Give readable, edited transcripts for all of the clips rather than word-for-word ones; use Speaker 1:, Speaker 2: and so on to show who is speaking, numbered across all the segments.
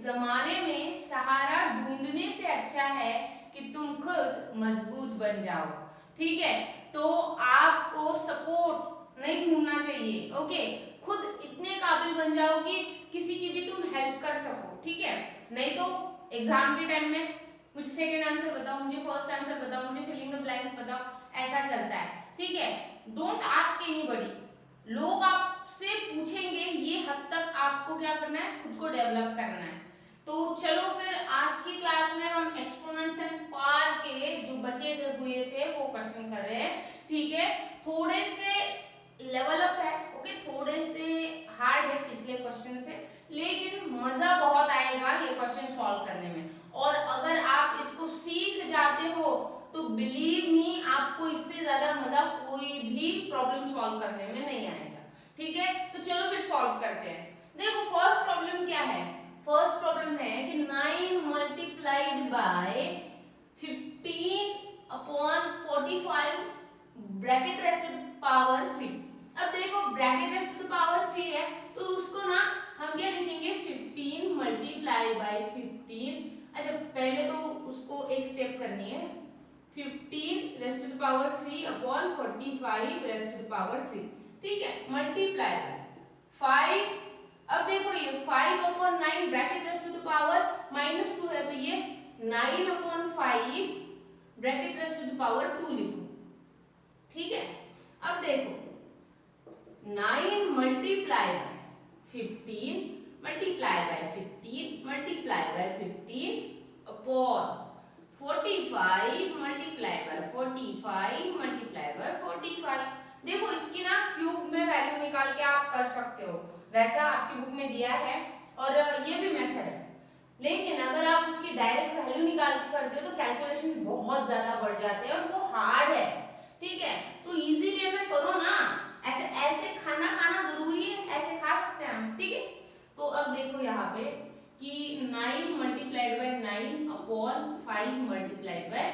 Speaker 1: जमाने में सहारा ढूंढने से अच्छा है कि तुम खुद मजबूत बन जाओ। ठीक है, तो आपको सपोर्ट नहीं ढूंढना चाहिए। ओके, खुद इतने काबिल बन जाओ कि किसी की भी तुम हेल्प कर सको। ठीक है, नहीं तो एग्जाम के टाइम में मुझे सेकंड आंसर बताओ, मुझे फर्स्ट आंसर बताओ, मुझे फिलिंग द ब्लैंक्स बताओ, ऐसा चलता है। ठीक है, डोंट आस्क एनीबॉडी। लोग आपसे पूछेंगे, ये हद तक आपको क्या करना है, खुद को डेवलप करना है। तो चलो फिर आज की क्लास में हम एक्सपोनेंट्स एंड पावर के जो बचे हुए थे वो क्वेश्चन कर रहे हैं। ठीक है, थोड़े से लेवल अप है, ओके, थोड़े से हार्ड है पिछले क्वेश्चन से, लेकिन मजा बहुत आएगा ये क्वेश्चन सॉल्व करने में। और अगर आप इसको सीख जाते हो तो बिलीव मी, आपको इससे ज्यादा मजा कोई भी प्रॉब्लम सॉल्व करने में नहीं आएगा। ठीक है, तो चलो फिर सॉल्व करते हैं। देखो फर्स्ट प्रॉब्लम क्या है, फर्स्ट प्रॉब्लम है कि 9 multiplied by 15 upon 45 bracket raised to power 3। अब देखो ब्रैकेट रेस्ट टू पावर 3 है तो उसको ना हम क्या लिखेंगे, 15 मल्टीप्लाई बाय 15। अच्छा पहले तो उसको एक स्टेप करनी है, 15 raised to the power 3 upon 45 raised to the power 3। ठीक है, मल्टीप्लाई 5। अब देखो ये 5 upon 9 bracket raised to the power -2 है, तो ये 9 upon 5 bracket raised to the power 2 लिखो। ठीक है, अब देखो 9 multiply by 15 multiply by 15 multiply by 15 upon 45 multiply by 45 multiply by 45। देखो इसकी ना क्यूब में वैल्यू निकाल के आप कर सकते हो, वैसा आपकी बुक में दिया है और ये भी मेथड है। लेकिन अगर आप उसकी डायरेक्ट वैल्यू निकाल के करते हो तो कैलकुलेशन बहुत ज्यादा बढ़ जाते हैं और वो हार्ड है। ठीक है, तो इजी वे में करो ना, ऐसे ऐसे खाना खाना जरूरी है, ऐसे खा सकते हैं हम। ठीक है, तो अब देखो यहाँ पे कि 9 multiplied bye 9 upon 5 multiplied by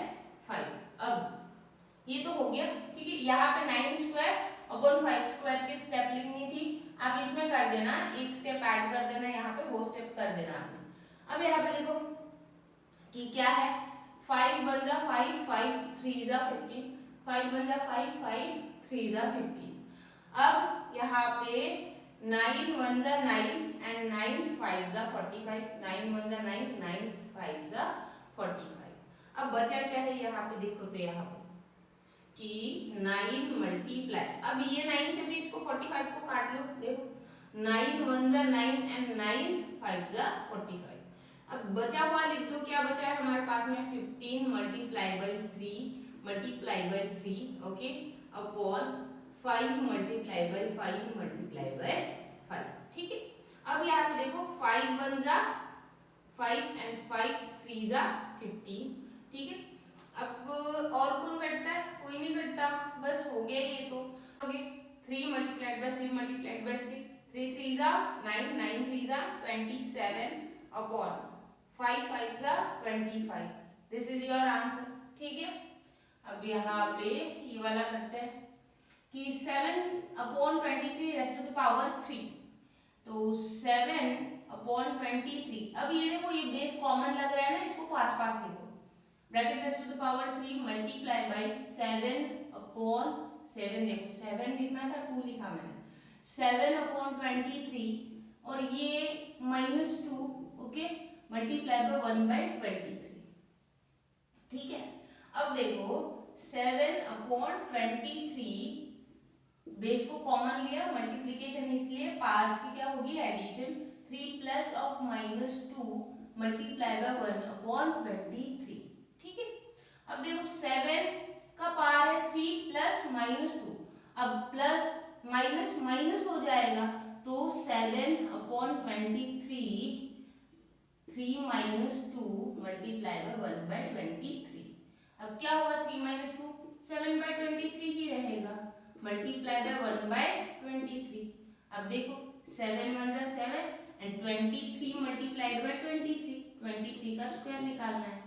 Speaker 1: 5। अब ये तो हो गया। ठीक है, यहाँ पे 9 स्क्वायर अपॉन 5 स्क्वायर की स्टेप लिखनी थी, आप इसमें कर देना, एक स्टेप ऐड कर देना, यहाँ पे वो स्टेप कर देना आपने। अब यहाँ पे देखो कि क्या है, 5 1 जा 5, 5 3 जा 15, 5 1 जा 5, 5 3 जा 15। अब यहाँ पे 9 1 जा 9 एंड 9 5 जा 45, 9 1 जा 9, 9 5 जा 45। अब बचा क्या है यहाँ पे, देखो तो यहाँ पे कि 9 मल्टीप्लाई, अब ये 9 से भी इसको 45 को काट लो। देखो 9 1 जा 9 एंड 9 5 जा 45। अब बचा हुआ लिख दो, क्या बचा है हमारे पास में, 15 multiply bye 3 multiply bye 3, okay, upon 5 multiply by 5 multiply by 5। ठीक है, अब यहाँ पे देखो 5 1 जा 5 एंड 5 3 जा 15। ठीक है, अब और कौन कटता है, कोई नहीं कटता, बस हो गया ये तो। Okay, 3 multiplied by 3 multiplied by 3, 3 3 जा 9, 9 3 जा 27 अपॉन 5 5 जा 25। This is your answer. ठीक है, अब यहाँ पे ये वाला करते हैं कि 7 upon 23 raised to the power 3, तो 7 अपॉन 23। अब ये देखो ये बेस कॉमन लग रहा है ना, इसको पास पास लिखो, bracket raised to the power 3 multiply by 7 upon 7, देखो 7 लिखना था 2 लिखा मैंने, 7 अपॉन 23 और ये -2, ओके, मल्टीप्लाई बाय 1 बाय 23। ठीक है, अब देखो 7 अपॉन 23 बेस को कॉमन लिया, मल्टीप्लीकेशन इसलिए, पास की क्या होगी addition, 3 plus of -2 multiply by 1 upon 23। ठीक है, अब देखो 7 का पावर है 3 प्लस -2, अब प्लस माइनस माइनस हो जाएगा, तो 7 upon 23 3 minus 2 multiply by 1 by 23। अब क्या होगा 3 माइनस 2 7 बाय 23 ही रहेगा, मल्टीप्लाई बाय 1 बाय 23। अब देखो 7 1 जा 7 एंड 23 मल्टीप्लाइड बाय 23 का स्क्वायर निकालना है।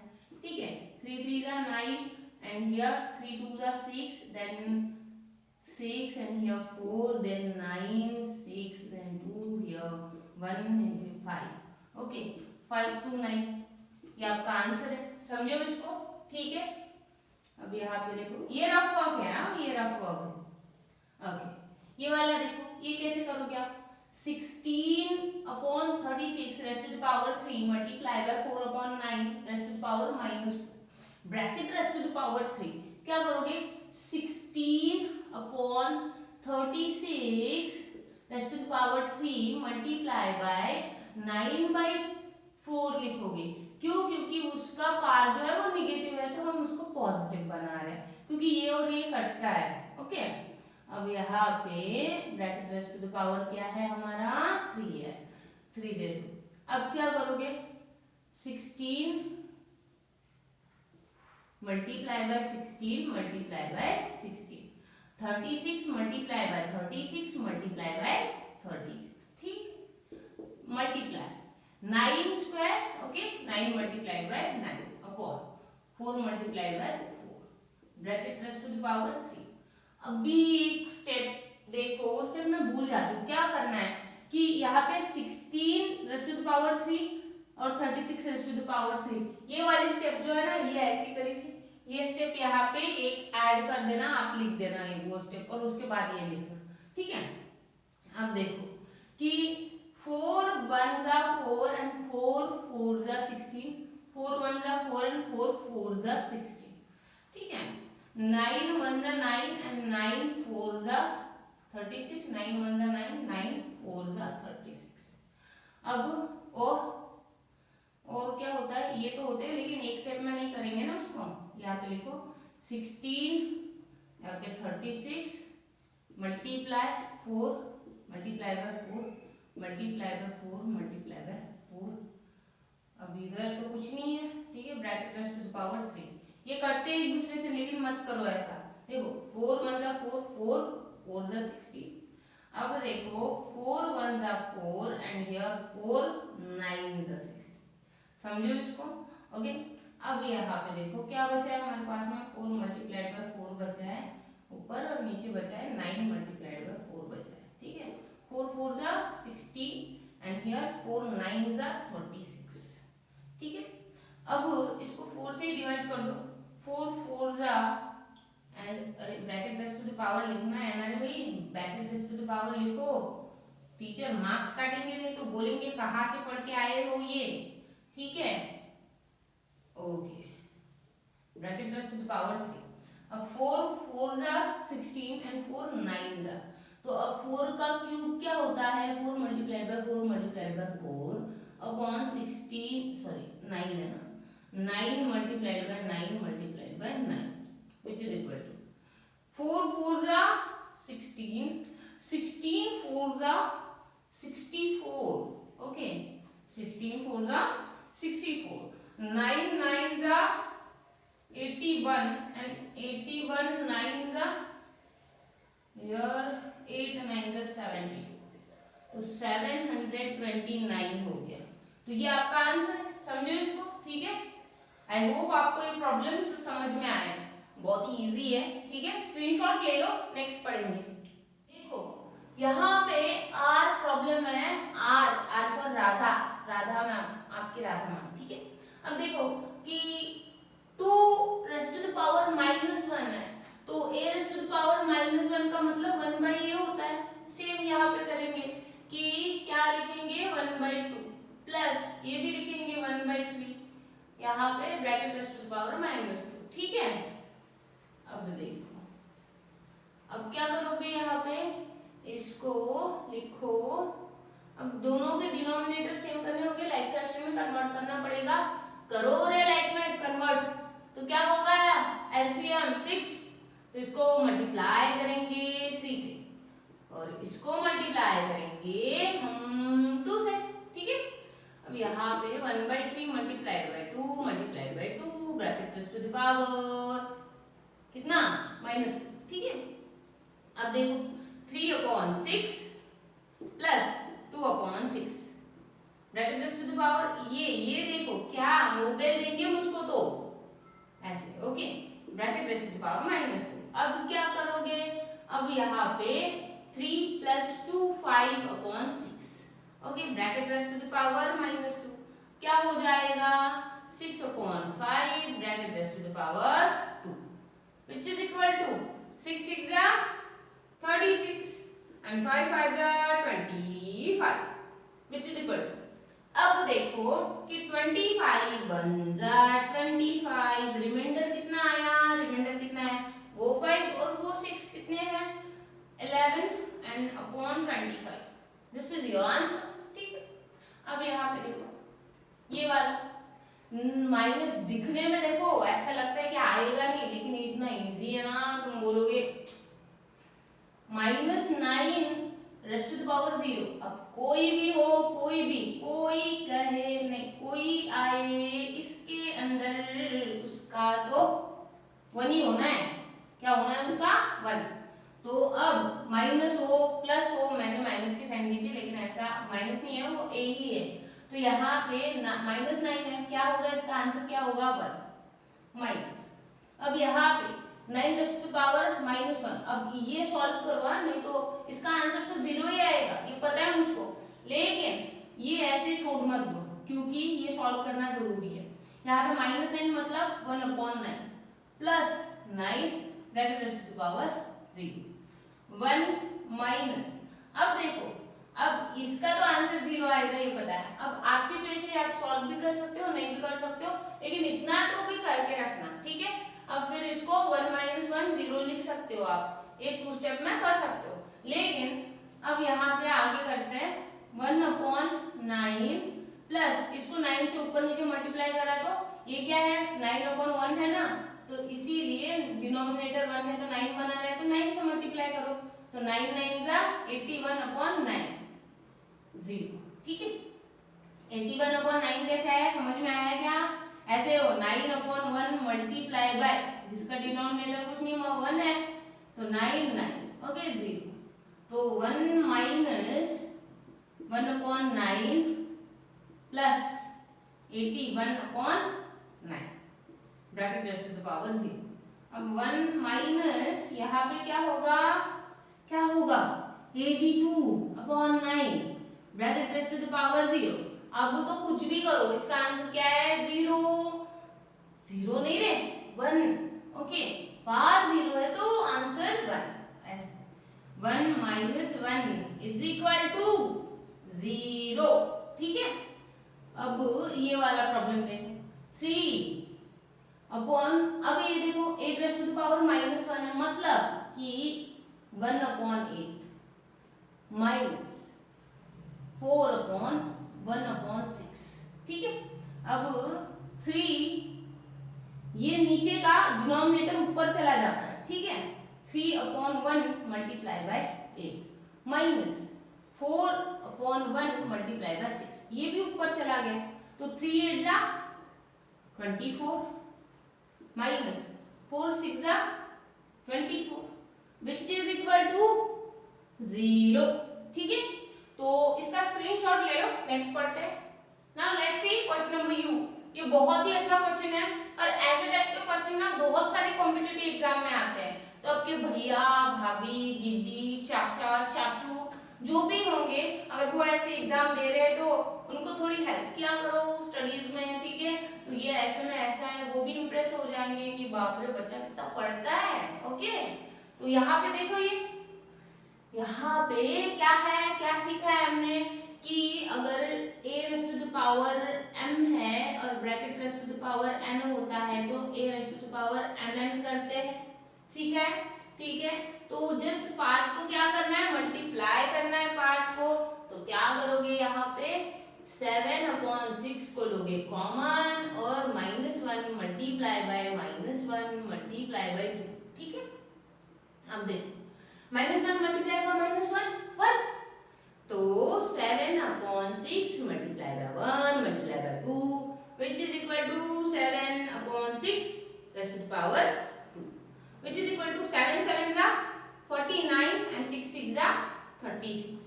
Speaker 1: ठीक है, 3 3 जा 9 एंड हियर 3 2 जा 6, then 6 and here 4, then 9 6, then 2 here 1 and 5, okay, 529, ये आपका आंसर है। समझो इसको, ठीक है। अब यहाँ पे देखो ये रफ वर्क है, हाँ ये रफ वर्क है। ओके, ये वाला देखो, ये कैसे करोगे आप? 16/36 raised to the power 3 multiply by 4/9 raised to the power -2 bracket raised to the power 3। क्या करोगे? 16/36 raised to the power 3 multiply by 9/4 लिखोगे। क्यों? क्योंकि उसका पार जो है वो निगेटिव है, तो हम उसको पॉजिटिव बना रहे हैं, क्योंकि ये और ये कटता है। ओके, अब यहाँ पे bracket raised to the power क्या है हमारा? 3 है, 3 दे दो। अब क्या करोगे? 16 multiply by 16 multiply by 16, 36 multiply by 36 multiply by 36, ठीक। Multiply 9 square, okay, 9 multiply by 9 upon 4 multiply by 4 bracket raised to the power 3। अभी एक स्टेप देखो, वो स्टेप मैं भूल जाती हूँ। क्या करना है कि यहाँ पे 16 रेस्ट टू द पावर 3 और 36 रेस्ट टू द पावर 3, ये वाली स्टेप जो है ना, ये ऐसी करी थी। ये स्टेप यहाँ पे एक ऐड कर देना, आप लिख देना ये वो स्टेप, और उसके बाद ये लिखना, ठीक है। अब देखो कि 4 1 जा 4 and 4 4 जा 16, 4 1 जा 4 and 4 4 जा 16, ठीक है। 9 1 जा 9 and 9 4 जा 36, 9 1 जा 9, 9 4 जा 36। अब और क्या होता है? ये तो होते हैं, लेकिन एक स्टेप में नहीं करेंगे ना उसको। यहाँ पे लिखो 16, यहाँ पे 36 multiply 4 multiply by 4 multiply by 4 multiply by 4। अब इधर तो कुछ नहीं है, ठीक है। Bracket raised to the power 3, ये करते हैं एक दूसरे से, लेकिन मत करो ऐसा। देखो 4 1 जा 4 4 4 जा 16। अब देखो 4 1 जा 4 एंड हियर 4 9 जा 16। समझो इसको, ओके। अब यहाँ पे देखो क्या बचा है हमारे पास में? 4 मल्टीप्लाइड बाय 4 बचा है ऊपर, और नीचे बचा है 9 मल्टीप्लाइड बाय 4 बचा है, ठीक है। 4 4 जा 60 एंड हियर 4 9 जा 36, ठीक है। अब इसको 4 से ही डिवाइड कर दो। 4 4 जा एंड अरे bracket raised to the power लिखना है ना रे भाई, bracket raised to the power लिखो। टीचर मार्क्स काटेंगे नहीं तो बोलेंगे कहाँ से पढ़ के आए हो ये, ठीक है। Okay, bracket raised to the power 3। अब 4 4 जा 16 एंड 4 9 जा, तो अब 4 का क्यूब क्या होता है? 4 multiplied by 4 multiplied by 4 upon 16, sorry 9 है ना, 9 multiplied bye 9 multiplied bye 9 which is equal to 4 4 जा 16, 16 4 जा 64, ओके, 16 4 जा 64, 9 9 जा 81 and 81 9 जा here 8 9 जा 72, तो 729 हो गया। तो ये आपका आंसर है। समझो इसको, ठीक है। आई होप आपको ये प्रॉब्लम्स समझ में आए, बहुत ही इजी है, ठीक है। स्क्रीनशॉट ले लो, नेक्स्ट पढ़ेंगे। देखो यहाँ पे आर प्रॉब्लम है, R for Radha, Radha ma'am, आपकी राधा मैम, ठीक है। अब देखो कि 2 रेस्ट टू द पावर -1 है, तो a raised to the power -1 का मतलब 1/a होता है। सेम यहाँ पे करेंगे कि क्या लिखेंगे? 1/2 प्लस ये भी लिखेंगे 1/3, यहाँ पे bracket raised to the power -2, ठीक है। अब देखो, अब क्या करोगे? यहाँ पे इसको लिखो। अब दोनों के डिनोमिनेटर सेम करने होंगे, लाइक फ्रैक्शन में कन्वर्ट करना पड़ेगा। करो रे लाइक में कन्वर्ट, तो क्या होगा? एलसीएम 6, तो इसको मल्टीप्लाई करेंगे 3 से, और इसको मल्टीप्लाई करेंगे हम 2 से, ठीक है। अब यहाँ पे 1/3 multiplied by 2 multiplied by 2 bracket raised to the power कितना? -2, ठीक है। अब देखो 3/6 plus 2/6 bracket raised to the power, ये देखो क्या नोबेल देंगे मुझको, तो ऐसे, okay, bracket raised to the power -2। अब क्या करोगे? अब यहाँ पे 3 + 2 5/6, okay, bracket raised to the power -2। क्या हो जाएगा 6/5 bracket raised to the power 2 which is equal to 6 6 36 and 5 5 25 which is equal to, अब देखो कि 25 1 25, रिमाइंडर कितना आया, रिमाइंडर कितना है वो 5 और वो 6 कितने हैं 11 and upon 25, this is your answer. ठीक है, अब यहाँ पे देखो ये वाला माइनस दिखने में देखो ऐसा लगता है कि आएगा नहीं, लेकिन इतना इजी है ना, तुम बोलोगे -9 रेस्ट टू द पावर 0। अब कोई भी हो, कोई कहे नहीं, कोई आए इसके अंदर उसका तो 1 ही होना है, क्या होना है उसका 1। तो अब माइनस हो प्लस हो, मैंने माइनस के साइन दी थी लेकिन ऐसा माइनस नहीं है, वो ए ही है, तो यहाँ पे -9 है, क्या होगा इसका आंसर क्या होगा 1 माइनस। अब यहाँ पे 9 रेस्ट टू पावर -1, अब ये सॉल्व करवा, नहीं तो इसका आंसर तो 0 ही आएगा, ये पता है मुझको, लेकिन ये ऐसे छोड़ मत दो क्योंकि ये सॉल्व करना जरूरी है। यहाँ पे -9 मतलब 1/9 plus 9 bracket raised to power 0 1 minus. अब देखो, अब इसका तो आंसर 0 आएगा ये पता है, अब आपकी चॉइस है, आप सॉल्व भी कर सकते हो नहीं भी कर सकते हो, लेकिन इतना तो भी करके रखना, ठीक है। अब फिर इसको 1 - 1 0 लिख सकते हो, आप एक 2 स्टेप में कर सकते हो, लेकिन अब यहाँ पे आगे करते हैं 1/9 प्लस इसको 9 से ऊपर नीचे मल्टीप्लाई करा तो ये क्या है 9/1 है ना, तो इसीलिए डिनोमिनेटर 1 है तो 9 बना रहा है, तो 9 से मल्टीप्लाई करो, तो 9 9 जा 81/9 0, ठीक है। 81/9 कैसे आया, समझ में आया क्या, ऐसे हो 9/1 मल्टीप्लाई बाय, जिसका डिनोमिनेटर कुछ नहीं 1 है, तो 9 9 ओके 0, तो 1 minus 1/9 plus 81/9 bracket raised to the power 0। अब 1 माइनस यहाँ पे क्या होगा 82/9 bracket raised to the power 0। अब तो कुछ भी करो, इसका आंसर क्या है 0 0 नहीं रे 1, ओके, पावर 0 है तो आंसर 1, ऐसे 1 - 1 इज इक्वल टू 0, ठीक है। अब ये वाला प्रॉब्लम देखो 3/, अब ये देखो 8 रेस्ट टू द पावर -1 है, मतलब कि 1/8 माइनस 4/1/6, ठीक है। अब 3 ये नीचे का डिनोमिनेटर ऊपर चला जाता है, ठीक है, 3/1 multiply by 8 minus 4/1 multiply by 6, ये भी ऊपर चला गया, तो 3 8 जा 24 माइनस 4 6 जा 24 विच इज इक्वल टू 0, ठीक है। तो इसका स्क्रीनशॉट ले लो, नेक्स्ट पढ़ते हैं। Now let's see question number you, ये बहुत ही अच्छा क्वेश्चन है और ऐसे टाइप के क्वेश्चन ना बहुत सारे कॉम्पिटिटिव एग्जाम में आते हैं, तो आपके भैया भाभी दीदी चाचा चाचू जो भी होंगे, अगर वो ऐसे एग्जाम दे रहे हैं तो उनको थोड़ी हेल्प किया करो स्टडीज में, ठीक है। तो ये ऐसे में ऐसा है, वो भी इंप्रेस हो जाएंगे कि बाप रे बच्चा कितना पढ़ता है, ओके। तो यहाँ पे देखो, ये यहाँ पे क्या है, क्या सीखा है हमने कि अगर a raise to the power m है और bracket raise to the power n होता है तो a raise to the power mn करते हैं, सीखा है, ठीक है। तो जस्ट पार्ट्स को क्या करना है, मल्टीप्लाई करना है पार्ट्स को, तो क्या करोगे यहाँ पे 7/6 को लोगे कॉमन और -1 मल्टीप्लाई बाय -1 मल्टीप्लाई बाय 2, ठीक है। अब देखो -1 मल्टीप्लाई बाय -1 1, तो 7/6 multiply by 1 multiply by 2 which is equal to 7/6 raised to the power 2 which is equal to 7 7 जा 49 and 6 6 जा 36।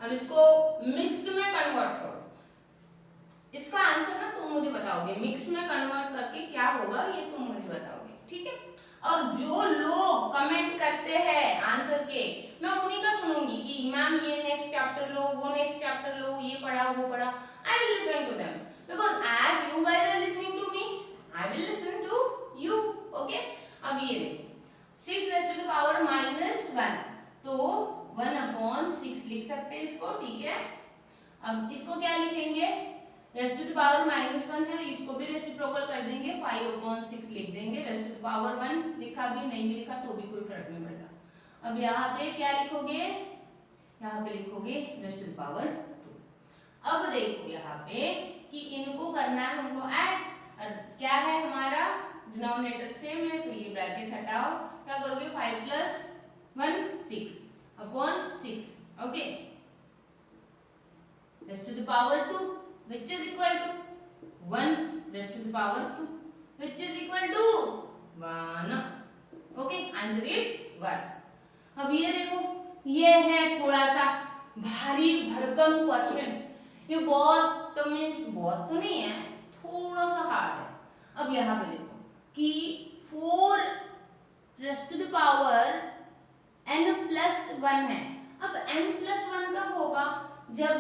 Speaker 1: अब इसको मिक्स्ड में कन्वर्ट करो, इसका आंसर ना तुम मुझे बताओगे, मिक्स में कन्वर्ट करके क्या होगा ये तुम मुझे बताओगे, ठीक है। और जो लोग कमेंट करते हैं आंसर के, मैं उन्हीं का सुनूंगी कि मैम ये नेक्स्ट चैप्टर लो, वो नेक्स्ट चैप्टर लो, ये पढ़ा वो पढ़ा, I will listen to them, because as you guys are listening to me, I will listen to you. Okay, अब ये देखो 6 रेज़ टू द पावर -1, तो 1/6 लिख सकते हैं इसको, ठीक है। अब इसको क्या लिखेंगे, रेज़ टू द पावर -1 है, इसको भी रेसिप्रोकल कर देंगे, 5/6 लिख देंगे। रेज़ टू द पावर 1 लिखा भी, नहीं भी लिखा तो भी कोई फर्क नहीं पड़ता। अब यहाँ पे क्या लिखोगे, यहाँ पे लिखोगे रेज़ टू द पावर 2। अब देखो यहाँ पे कि इनको करना है हमको ऐड, और क्या है हमारा डिनोमिनेटर सेम है, तो ये ब्रैकेट हटाओ, क्या करोगे 5 + 1 6/6, okay, raise to the power 2 which is equal to 1 raised to the power 2 which is equal to 1, okay, answer is 1। अब ये देखो, ये है थोड़ा सा भारी भरकम क्वेश्चन, ये बहुत तो नहीं है, थोड़ा सा हार्ड है। अब यहाँ पे देखो कि 4 raised to the power n+1 है। अब n+1 कब होगा, जब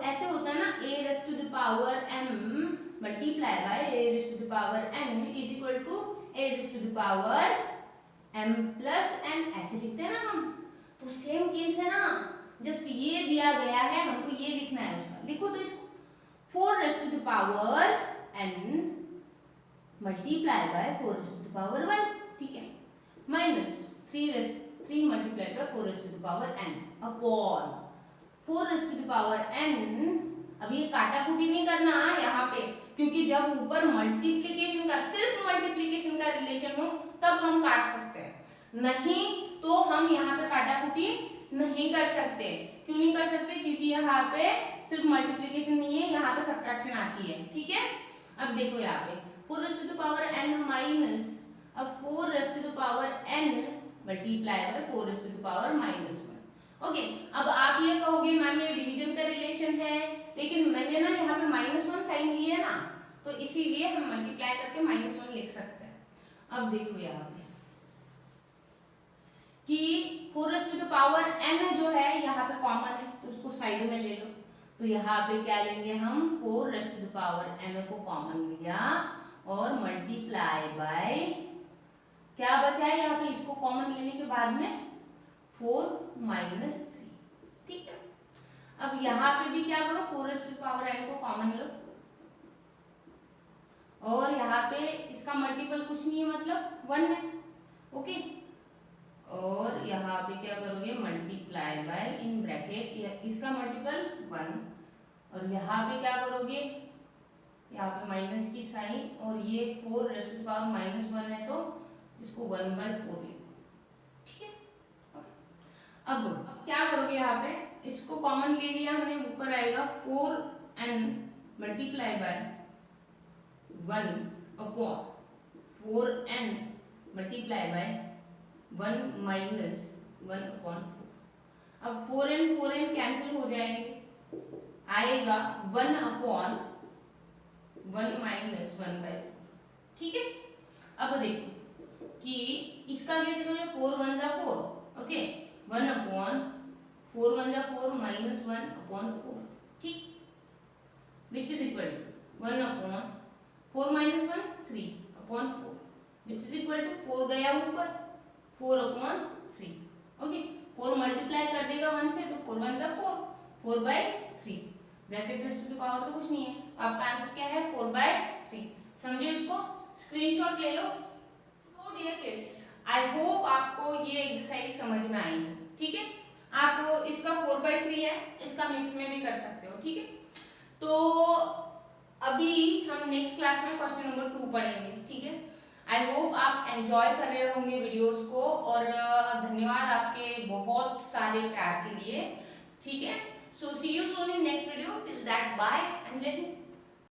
Speaker 1: ऐसे होता है ना, a raised to the power m multiply by a raised to the power n is equal to a raised to the power m+n, ऐसे लिखते हैं ना हम, तो सेम केस है ना, जस्ट ये दिया गया है, हमको ये लिखना है उसका, लिखो तो इसको 4 raised to the power n multiply by 4 raised to the power 1, ठीक है, minus 3 multiply by 4 raised to the power n upon 4 raised to the power n। अब ये काटाकुटी नहीं करना यहाँ पे, क्योंकि जब ऊपर मल्टीप्लिकेशन का, सिर्फ मल्टीप्लिकेशन का रिलेशन हो तब हम काट सकते हैं, नहीं तो हम यहाँ पे काटाकुटी नहीं कर सकते। क्यों नहीं कर सकते, क्योंकि यहाँ पे सिर्फ मल्टीप्लिकेशन नहीं है, यहाँ पे सब्ट्रैक्शन आती है, ठीक है। अब देखो यहाँ पे 4 raised to the power n minus, अब 4 raised to the power n multiply by 4 raised to the power -1, okay. अब आप ये कहोगे मैम ये डिवीजन का रिलेशन है, लेकिन मैंने ना यहाँ पे -1 साइन लिया है ना, तो इसीलिए हम मल्टीप्लाई करके -1 लिख सकते हैं। अब देखो यहाँ पे कि 4 raised to the power n जो है यहाँ पे कॉमन है, तो उसको साइड में ले लो, तो यहाँ पे क्या लेंगे हम, 4 raised to the power n को कॉमन लिया और मल्टीप्लाई बाय, क्या बचा है यहाँ पे, इसको कॉमन लेने के बाद में 4 - 3, ठीक है। अब यहाँ पे भी क्या करो, 4 raised to the power n को कॉमन लो, और यहाँ पे इसका मल्टीपल कुछ नहीं है, मतलब 1 है, ओके, और यहाँ पे क्या करोगे, मल्टीप्लाई बाय इन ब्रैकेट इसका मल्टीपल 1, और यहाँ पे क्या करोगे, यहाँ पे माइनस की साइन, और ये 4 raised to the power -1 है, तो इसको 1/4 लिखो, ठीक है। अब क्या करोगे, यहाँ पे इसको कॉमन ले लिया हमने, ऊपर आएगा 4n multiply by 1/4n multiply by 1 - 1/4। अब 4n कैंसिल हो जाएंगे, आएगा 1/1 - 1/4, ठीक है। अब देखो कि इसका कैसे करोगे, 4 × 1 = 4, ओके, 1/4 -1/4, ठीक, which is equal to 1/4 -1 3/4, which is equal to 4 गया ऊपर, 4/3, ओके, 4 मल्टीप्लाई कर देगा 1 से, तो 4 × 1 = 4, 4/3, bracket raise to the power तो कुछ नहीं है, तो आपका आंसर क्या है, 4/3। समझो इसको, स्क्रीनशॉट ले लो। तो डियर किड्स, आई होप आपको ये एक्सरसाइज समझ में आई, ठीक है। आप इसका 4/3 है, इसका मिक्स में भी कर सकते हो, ठीक है। तो अभी हम नेक्स्ट क्लास में क्वेश्चन नंबर 2 पढ़ेंगे, ठीक है। आई होप आप एंजॉय कर रहे होंगे वीडियोस को, और धन्यवाद आपके बहुत सारे प्यार के लिए, ठीक है। So see you soon in next video, till that bye and जय हिंद।